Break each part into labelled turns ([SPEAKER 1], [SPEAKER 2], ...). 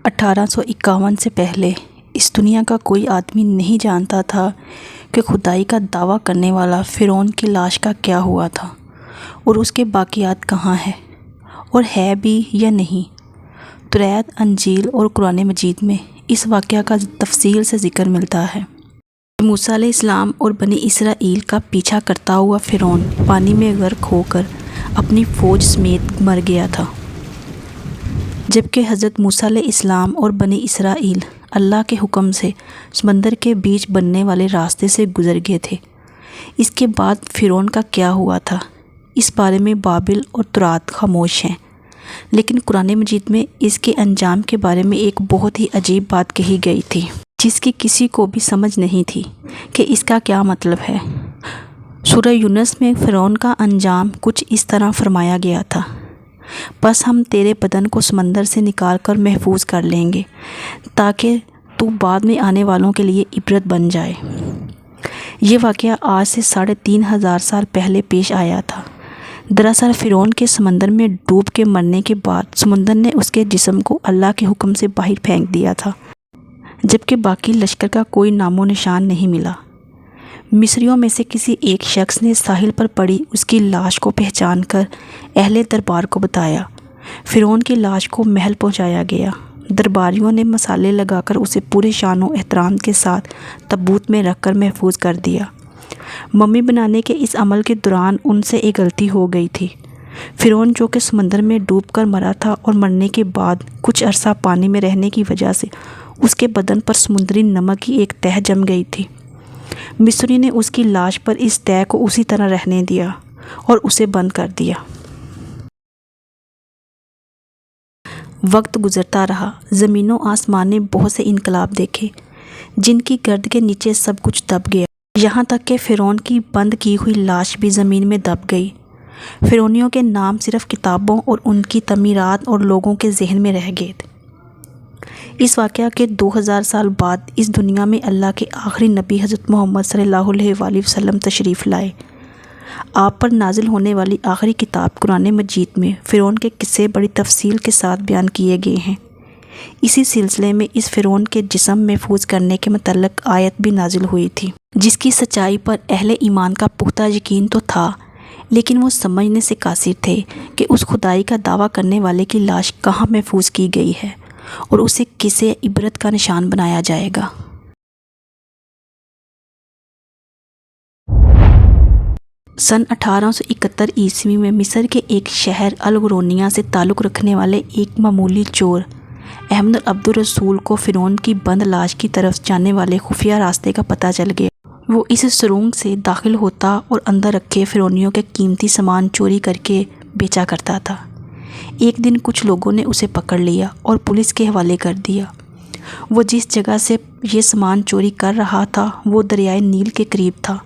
[SPEAKER 1] 1851 سے پہلے اس دنیا کا کوئی آدمی نہیں جانتا تھا کہ خدائی کا دعویٰ کرنے والا فرعون کی لاش کا کیا ہوا تھا اور اس کے باقیات کہاں ہے اور ہے بھی یا نہیں۔ توریت، انجیل اور قرآن مجید میں اس واقعہ کا تفصیل سے ذکر ملتا ہے۔ موسیٰ علیہ السلام اور بنی اسرائیل کا پیچھا کرتا ہوا فرعون پانی میں غرق ہو کر اپنی فوج سمیت مر گیا تھا، جبکہ حضرت موسیٰ علیہ السلام اور بنی اسرائیل اللہ کے حکم سے سمندر کے بیچ بننے والے راستے سے گزر گئے تھے۔ اس کے بعد فرعون کا کیا ہوا تھا، اس بارے میں بابل اور توراۃ خاموش ہیں، لیکن قرآن مجید میں اس کے انجام کے بارے میں ایک بہت ہی عجیب بات کہی گئی تھی، جس کی کسی کو بھی سمجھ نہیں تھی کہ اس کا کیا مطلب ہے۔ سورہ یونس میں فرعون کا انجام کچھ اس طرح فرمایا گیا تھا: بس ہم تیرے بدن کو سمندر سے نکال کر محفوظ کر لیں گے تاکہ تو بعد میں آنے والوں کے لیے عبرت بن جائے۔ یہ واقعہ آج سے 3500 سال پہلے پیش آیا تھا۔ دراصل فرعون کے سمندر میں ڈوب کے مرنے کے بعد سمندر نے اس کے جسم کو اللہ کے حکم سے باہر پھینک دیا تھا، جبکہ باقی لشکر کا کوئی نام و نشان نہیں ملا۔ مصریوں میں سے کسی ایک شخص نے ساحل پر پڑی اس کی لاش کو پہچان کر اہل دربار کو بتایا۔ فرعون کی لاش کو محل پہنچایا گیا۔ درباریوں نے مسالے لگا کر اسے پورے شان و احترام کے ساتھ تابوت میں رکھ کر محفوظ کر دیا۔ ممی بنانے کے اس عمل کے دوران ان سے ایک غلطی ہو گئی تھی۔ فرعون، جو کہ سمندر میں ڈوب کر مرا تھا اور مرنے کے بعد کچھ عرصہ پانی میں رہنے کی وجہ سے اس کے بدن پر سمندری نمک کی ایک تہہ جم گئی تھی، مصری نے اس کی لاش پر اس تہہ کو اسی طرح رہنے دیا اور اسے بند کر دیا۔ وقت گزرتا رہا، زمین و آسمان نے بہت سے انقلاب دیکھے جن کی گرد کے نیچے سب کچھ دب گیا، یہاں تک کہ فرعون کی بند کی ہوئی لاش بھی زمین میں دب گئی۔ فرعونیوں کے نام صرف کتابوں اور ان کی تعمیرات اور لوگوں کے ذہن میں رہ گئے تھے۔ اس واقعہ کے 2000 سال بعد اس دنیا میں اللہ کے آخری نبی حضرت محمد صلی اللہ علیہ وآلہ وسلم تشریف لائے۔ آپ پر نازل ہونے والی آخری کتاب قرآن مجید میں فرعون کے قصے بڑی تفصیل کے ساتھ بیان کیے گئے ہیں۔ اسی سلسلے میں اس فرعون کے جسم محفوظ کرنے کے متعلق آیت بھی نازل ہوئی تھی، جس کی سچائی پر اہل ایمان کا پختہ یقین تو تھا، لیکن وہ سمجھنے سے قاصر تھے کہ اس خدائی کا دعویٰ کرنے والے کی لاش کہاں محفوظ کی گئی ہے اور اسے کسے عبرت کا نشان بنایا جائے گا۔ سن 1871 عیسوی میں مصر کے ایک شہر الغرونیہ سے تعلق رکھنے والے ایک معمولی چور احمد عبد الرسول کو فرعون کی بند لاش کی طرف جانے والے خفیہ راستے کا پتہ چل گیا۔ وہ اس سرنگ سے داخل ہوتا اور اندر رکھے فرعونیوں کے قیمتی سامان چوری کر کے بیچا کرتا تھا۔ ایک دن کچھ لوگوں نے اسے پکڑ لیا اور پولیس کے حوالے کر دیا۔ وہ جس جگہ سے یہ سامان چوری کر رہا تھا وہ دریائے نیل کے قریب تھا۔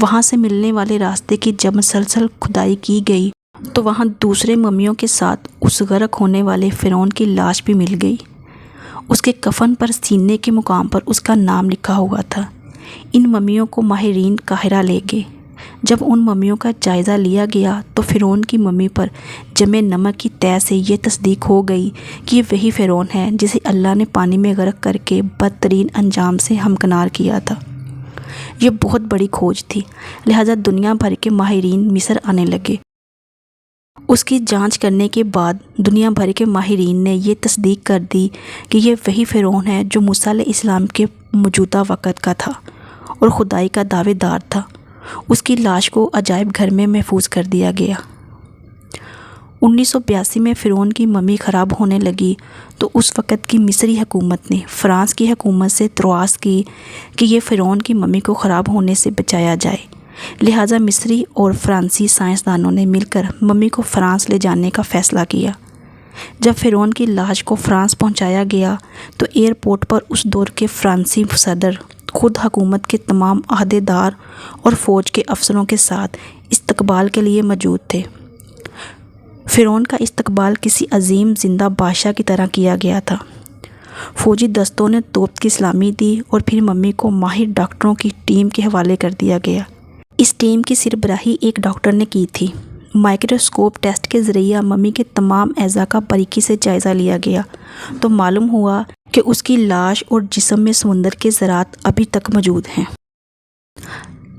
[SPEAKER 1] وہاں سے ملنے والے راستے کی جب مسلسل کھدائی کی گئی تو وہاں دوسرے ممیوں کے ساتھ اس غرق ہونے والے فرعون کی لاش بھی مل گئی۔ اس کے کفن پر سینے کے مقام پر اس کا نام لکھا ہوا تھا۔ ان ممیوں کو ماہرین قاہرہ لے گئے۔ جب ان ممیوں کا جائزہ لیا گیا تو فرعون کی ممی پر جمے نمک کی تہہ سے یہ تصدیق ہو گئی کہ یہ وہی فرعون ہے جسے اللہ نے پانی میں غرق کر کے بدترین انجام سے ہمکنار کیا تھا۔ یہ بہت بڑی کھوج تھی، لہذا دنیا بھر کے ماہرین مصر آنے لگے۔ اس کی جانچ کرنے کے بعد دنیا بھر کے ماہرین نے یہ تصدیق کر دی کہ یہ وہی فرعون ہے جو موسیٰ علیہ السلام کے موجودہ وقت کا تھا اور خدائی کا دعوے دار تھا۔ اس کی لاش کو عجائب گھر میں محفوظ کر دیا گیا۔ 1982 میں فرعون کی ممی خراب ہونے لگی تو اس وقت کی مصری حکومت نے فرانس کی حکومت سے درخواست کی کہ یہ فرعون کی ممی کو خراب ہونے سے بچایا جائے، لہٰذا مصری اور فرانسی سائنسدانوں نے مل کر ممی کو فرانس لے جانے کا فیصلہ کیا۔ جب فرعون کی لاش کو فرانس پہنچایا گیا تو ایئرپورٹ پر اس دور کے فرانسی صدر خود حکومت کے تمام عہدے دار اور فوج کے افسروں کے ساتھ استقبال کے لیے موجود تھے۔ فرعون کا استقبال کسی عظیم زندہ بادشاہ کی طرح کیا گیا تھا۔ فوجی دستوں نے توپ کی سلامی دی اور پھر ممی کو ماہر ڈاکٹروں کی ٹیم کے حوالے کر دیا گیا۔ اس ٹیم کی سربراہی ایک ڈاکٹر نے کی تھی۔ مائکروسکوپ ٹیسٹ کے ذریعہ ممی کے تمام اعضاء کا باریکی سے جائزہ لیا گیا تو معلوم ہوا کہ اس کی لاش اور جسم میں سمندر کے ذرات ابھی تک موجود ہیں۔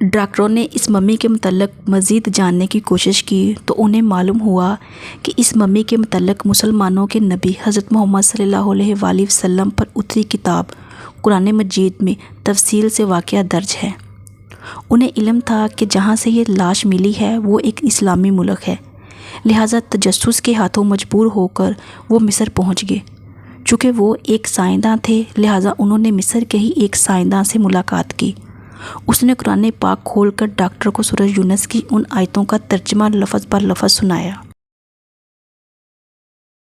[SPEAKER 1] ڈاکٹروں نے اس ممی کے متعلق مزید جاننے کی کوشش کی تو انہیں معلوم ہوا کہ اس ممی کے متعلق مسلمانوں کے نبی حضرت محمد صلی اللہ علیہ وآلہ وسلم پر اتری کتاب قرآن مجید میں تفصیل سے واقعہ درج ہے۔ انہیں علم تھا کہ جہاں سے یہ لاش ملی ہے وہ ایک اسلامی ملک ہے، لہٰذا تجسس کے ہاتھوں مجبور ہو کر وہ مصر پہنچ گئے۔ چونکہ وہ ایک سائنسداں تھے لہٰذا انہوں نے مصر کے ہی ایک سائنسداں سے ملاقات کی۔ اس نے قرآن پاک کھول کر ڈاکٹر کو سورہ یونس کی ان آیتوں کا ترجمہ لفظ بر لفظ سنایا۔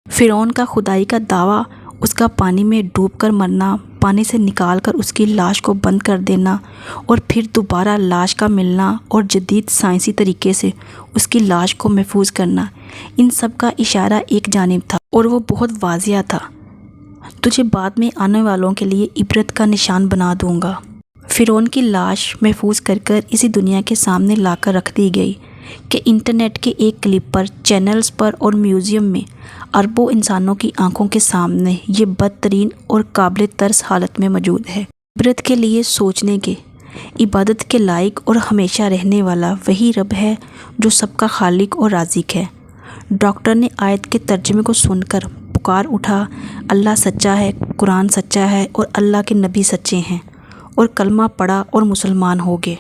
[SPEAKER 1] فرعون کا خدائی کا دعویٰ، اس کا پانی میں ڈوب کر مرنا، پانی سے نکال کر اس کی لاش کو بند کر دینا اور پھر دوبارہ لاش کا ملنا اور جدید سائنسی طریقے سے اس کی لاش کو محفوظ کرنا، ان سب کا اشارہ ایک جانب تھا اور وہ بہت واضح تھا۔ تجھے بعد میں آنے والوں کے لیے عبرت کا نشان بنا دوں گا۔ فرعون کی لاش محفوظ کر کر اسی دنیا کے سامنے لا کر رکھ دی گئی کہ انٹرنیٹ کے ایک کلپ پر، چینلز پر اور میوزیم میں اربوں انسانوں کی آنکھوں کے سامنے یہ بدترین اور قابل ترس حالت میں موجود ہے۔ عبرت کے لیے سوچنے کے، عبادت کے لائق اور ہمیشہ رہنے والا وہی رب ہے جو سب کا خالق اور رازق ہے۔ ڈاکٹر نے آیت کے ترجمے کو سن کر پکار اٹھا، اللہ سچا ہے، قرآن سچا ہے اور اللہ کے نبی سچے ہیں، اور کلمہ پڑھا اور مسلمان ہو گئے۔